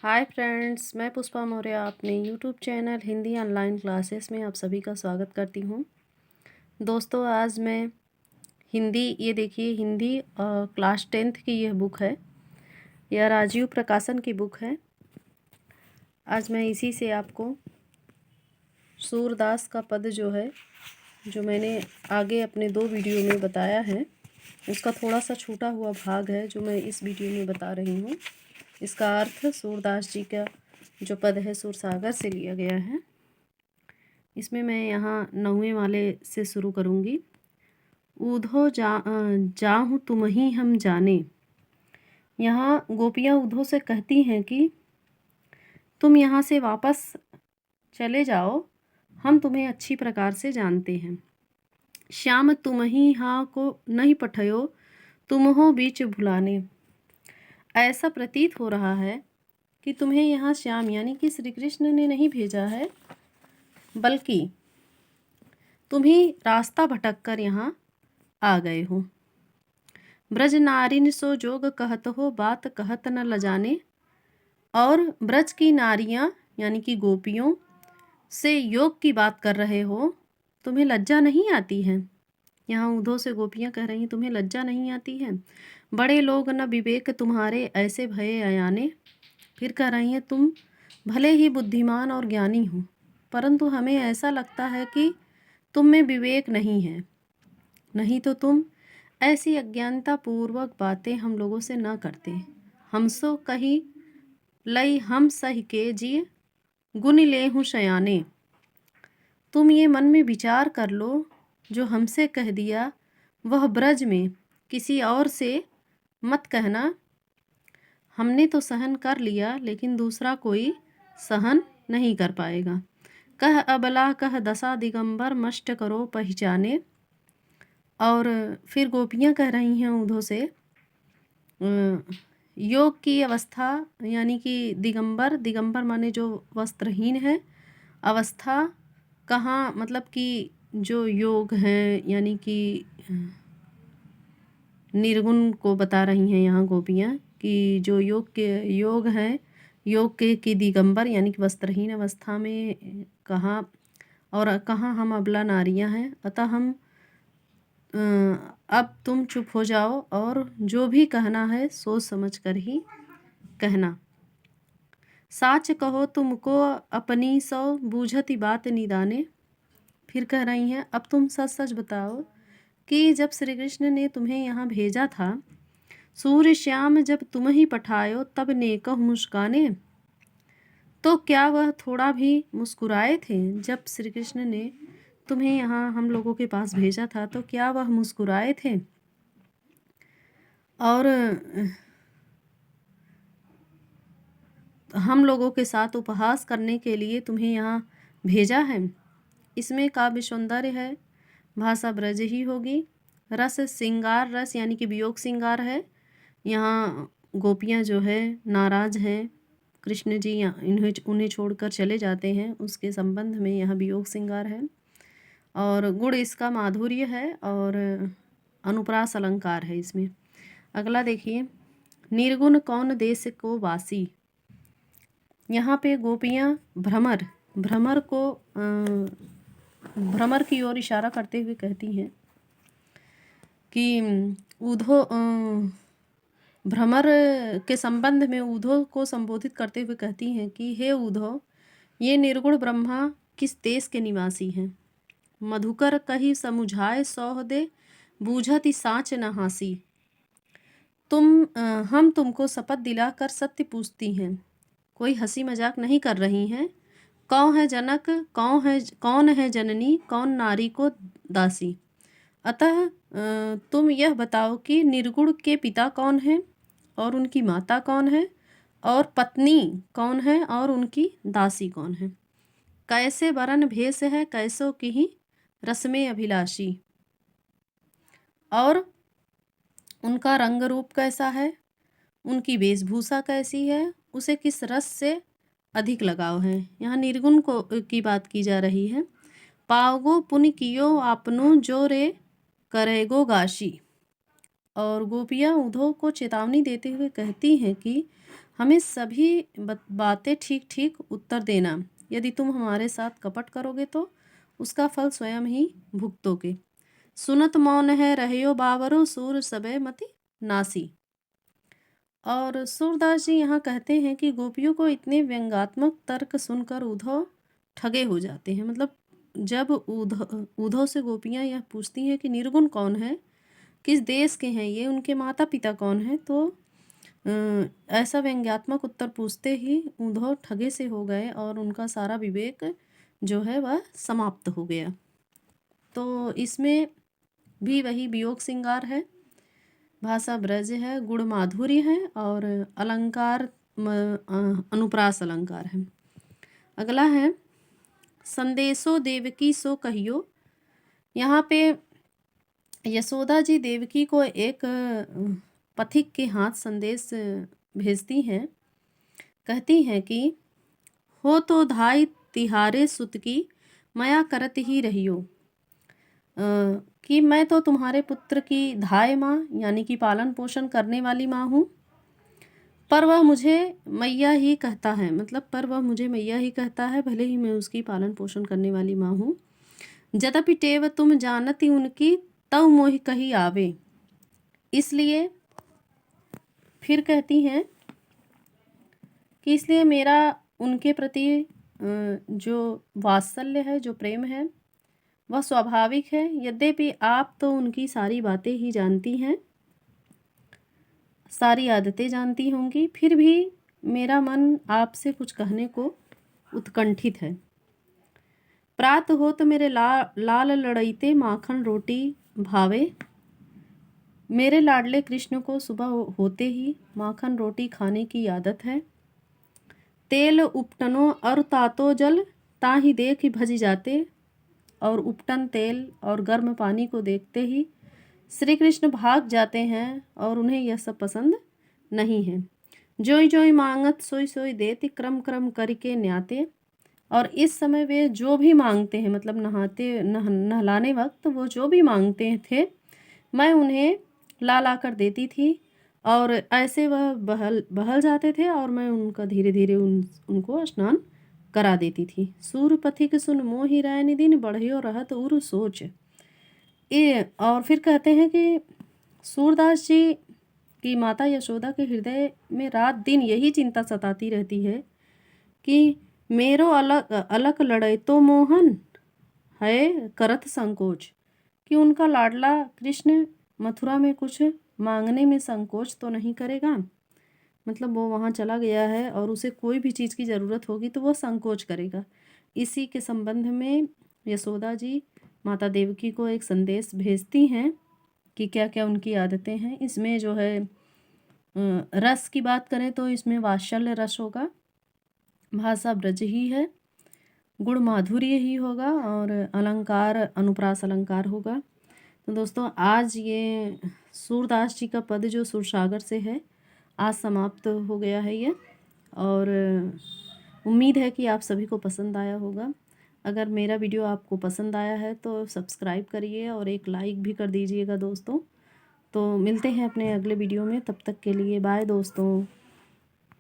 Hi friends, मैं पुष्पा मौर्य अपने YouTube channel Hindi online classes में आप सभी का स्वागत करती हूँ। दोस्तों, आज मैं हिंदी ये देखिए हिंदी क्लास 10th की यह बुक है। यह राजीव प्रकाशन की बुक है। आज मैं इसी से आपको सूरदास का पद जो है, जो मैंने आगे अपने 2 वीडियो में बताया है, उसका थोड़ा सा छूटा हुआ भाग है जो मैं इस वीडियो में बता रही हूँ। इसका अर्थ सूरदास जी का जो पद है सूरसागर से लिया गया है। इसमें मैं यहाँ 9वें वाले से शुरू करूँगी। ऊधो जाहूँ तुम ही हम जाने। यहाँ गोपियाँ ऊधो से कहती हैं कि तुम यहाँ से वापस चले जाओ, हम तुम्हें अच्छी प्रकार से जानते हैं। श्याम तुम ही हाँ को नहीं पठयो, तुम हो बीच भुलाने। ऐसा प्रतीत हो रहा है कि तुम्हें यहाँ श्याम यानी कि श्री कृष्ण ने नहीं भेजा है, बल्कि तुम ही रास्ता भटक कर यहाँ आ गए हो। ब्रज नारिन सो जोग कहत हो, बात कहत न लजाने। और ब्रज की नारियां यानी कि गोपियों से योग की बात कर रहे हो, तुम्हें लज्जा नहीं आती है। यहाँ ऊधो से गोपियां कह रही हैं, तुम्हें लज्जा नहीं आती है। बड़े लोग न विवेक तुम्हारे ऐसे भये अयाने। फिर कह रही हैं, तुम भले ही बुद्धिमान और ज्ञानी हो, परंतु हमें ऐसा लगता है कि तुम में विवेक नहीं है। नहीं तो तुम ऐसी अज्ञानता पूर्वक बातें हम लोगों से न करते। हमसो कही लई हम सही के जिय, गुन ले हूँ शयाने। तुम ये मन में विचार कर लो, जो हमसे कह दिया वह ब्रज में किसी और से मत कहना। हमने तो सहन कर लिया, लेकिन दूसरा कोई सहन नहीं कर पाएगा। कह अबला कह दशा दिगंबर, मष्ट करो पहचाने। और फिर गोपियाँ कह रही हैं ऊधो से, योग की अवस्था यानी कि दिगंबर माने जो वस्त्रहीन है, अवस्था कहाँ, मतलब कि जो योग है यानी कि निर्गुण को बता रही हैं यहाँ गोपियाँ कि जो योग है, योग के की दिगंबर यानी कि वस्त्रहीन अवस्था में कहाँ और कहाँ हम अबला नारियाँ हैं। अतः हम अब तुम चुप हो जाओ और जो भी कहना है सोच समझ कर ही कहना। साच कहो तुमको अपनी सौ, बूझती बात निदाने। फिर कह रही हैं, अब तुम सच सच बताओ कि जब श्री कृष्ण ने तुम्हें यहाँ भेजा था, सूर्य श्याम जब तुम ही पठायो, तब नेकह मुस्काने। तो क्या वह थोड़ा भी मुस्कुराए थे? जब श्री कृष्ण ने तुम्हें यहाँ हम लोगों के पास भेजा था, तो क्या वह मुस्कुराए थे? और हम लोगों के साथ उपहास करने के लिए तुम्हें यहाँ भेजा है। इसमें काव्य सौंदर्य है, भाषा ब्रज ही होगी। रस श्रृंगार रस यानी कि वियोग श्रृंगार है। यहाँ गोपियाँ जो है नाराज हैं, कृष्ण जी उन्हें छोड़कर चले जाते हैं, उसके संबंध में यहाँ वियोग श्रृंगार है। और गुण इसका माधुर्य है और अनुप्रास अलंकार है इसमें। अगला देखिए, निर्गुण कौन देश को वासी। यहाँ पे गोपियाँ भ्रमर की ओर इशारा करते हुए कहती हैं कि ऊधो भ्रमर के संबंध में ऊधो को संबोधित करते हुए कहती हैं कि हे ऊधो, ये निर्गुण ब्रह्मा किस देश के निवासी हैं। मधुकर कही समुझाए सौह दे, बूझती साँच न हासी। हम तुमको शपथ दिलाकर सत्य पूछती हैं, कोई हंसी मजाक नहीं कर रही हैं। कौन है जनक, कौन है जननी, कौन नारी को दासी। अतः तुम यह बताओ कि निर्गुण के पिता कौन है और उनकी माता कौन है, और पत्नी कौन है और उनकी दासी कौन है। कैसे वरन भेष है, कैसो की ही रस्में अभिलाषी। और उनका रंग रूप कैसा है, उनकी वेशभूषा कैसी है, उसे किस रस से अधिक लगाव है। यहाँ निर्गुण की बात की जा रही है। पावगो पुण्य कियो आपनो, जो रे करेगो गाशी। और गोपियाँ ऊधो को चेतावनी देते हुए कहती हैं कि हमें सभी बातें ठीक ठीक उत्तर देना। यदि तुम हमारे साथ कपट करोगे तो उसका फल स्वयं ही भुगतोगे। सुनत मौन है रहयो बावरो सूर सबे मति नासी। और सूरदास जी यहाँ कहते हैं कि गोपियों को इतने व्यंग्यात्मक तर्क सुनकर उद्धव ठगे हो जाते हैं। मतलब जब उद्धव से गोपियाँ यह पूछती हैं कि निर्गुण कौन है, किस देश के हैं ये, उनके माता पिता कौन हैं, तो ऐसा व्यंग्यात्मक उत्तर पूछते ही उद्धव ठगे से हो गए और उनका सारा विवेक जो है वह समाप्त हो गया। तो इसमें भी वही वियोग श्रृंगार है, भाषा ब्रज है, गुण माधुर्य है और अलंकार अनुप्रास अलंकार है। अगला है संदेशो देवकी सो कहियो। यहाँ पे यशोदा जी देवकी को एक पथिक के हाथ संदेश भेजती हैं। कहती हैं कि हो तो धाई तिहारे सुत की मया करत ही रहियो। कि मैं तो तुम्हारे पुत्र की धाय माँ यानी कि पालन पोषण करने वाली माँ हूँ, पर वह मुझे मैया ही कहता है। मतलब पर वह मुझे मैया ही कहता है, भले ही मैं उसकी पालन पोषण करने वाली माँ हूँ। यद्यपि टेव तुम जानती उनकी तव मोहि कही आवे। इसलिए फिर कहती हैं कि इसलिए मेरा उनके प्रति जो वात्सल्य है, जो प्रेम है, वह स्वाभाविक है। यद्यपि आप तो उनकी सारी बातें ही जानती हैं, सारी आदतें जानती होंगी, फिर भी मेरा मन आपसे कुछ कहने को उत्कंठित है। प्रात हो तो मेरे लाल लड़ैते माखन रोटी भावे। मेरे लाडले कृष्ण को सुबह होते ही माखन रोटी खाने की आदत है। तेल उपटनो और तातो जल ताही देख भज जाते। और उपटन तेल और गर्म पानी को देखते ही श्री कृष्ण भाग जाते हैं और उन्हें यह सब पसंद नहीं है। जोई जोई मांगत सोई सोई देती क्रम क्रम करके न्याते। और इस समय वे जो भी मांगते हैं, मतलब नहलाने वक्त वो जो भी मांगते थे, मैं उन्हें ला ला कर देती थी और ऐसे वह बहल जाते थे और मैं उनका धीरे धीरे उनको स्नान करा देती थी। सूर पथिक सुन मोहि रैन दिन बढ़ियो रहत उर सोच। ये और फिर कहते हैं कि सूरदास जी की माता यशोदा के हृदय में रात दिन यही चिंता सताती रहती है कि मेरो अलग अलग लड़े तो मोहन है करत संकोच। कि उनका लाडला कृष्ण मथुरा में कुछ मांगने में संकोच तो नहीं करेगा। मतलब वो वहाँ चला गया है और उसे कोई भी चीज़ की ज़रूरत होगी तो वो संकोच करेगा। इसी के संबंध में यशोदा जी माता देवकी को एक संदेश भेजती हैं कि क्या क्या उनकी आदतें हैं। इसमें जो है रस की बात करें तो इसमें वात्सल्य रस होगा, भाषा ब्रज ही है, गुण माधुर्य ही होगा और अलंकार अनुप्रास अलंकार होगा। तो दोस्तों आज ये सूरदास जी का पद जो सुरसागर से है आज समाप्त हो गया है ये, और उम्मीद है कि आप सभी को पसंद आया होगा। अगर मेरा वीडियो आपको पसंद आया है तो सब्सक्राइब करिए और एक लाइक भी कर दीजिएगा दोस्तों। तो मिलते हैं अपने अगले वीडियो में, तब तक के लिए बाय दोस्तों।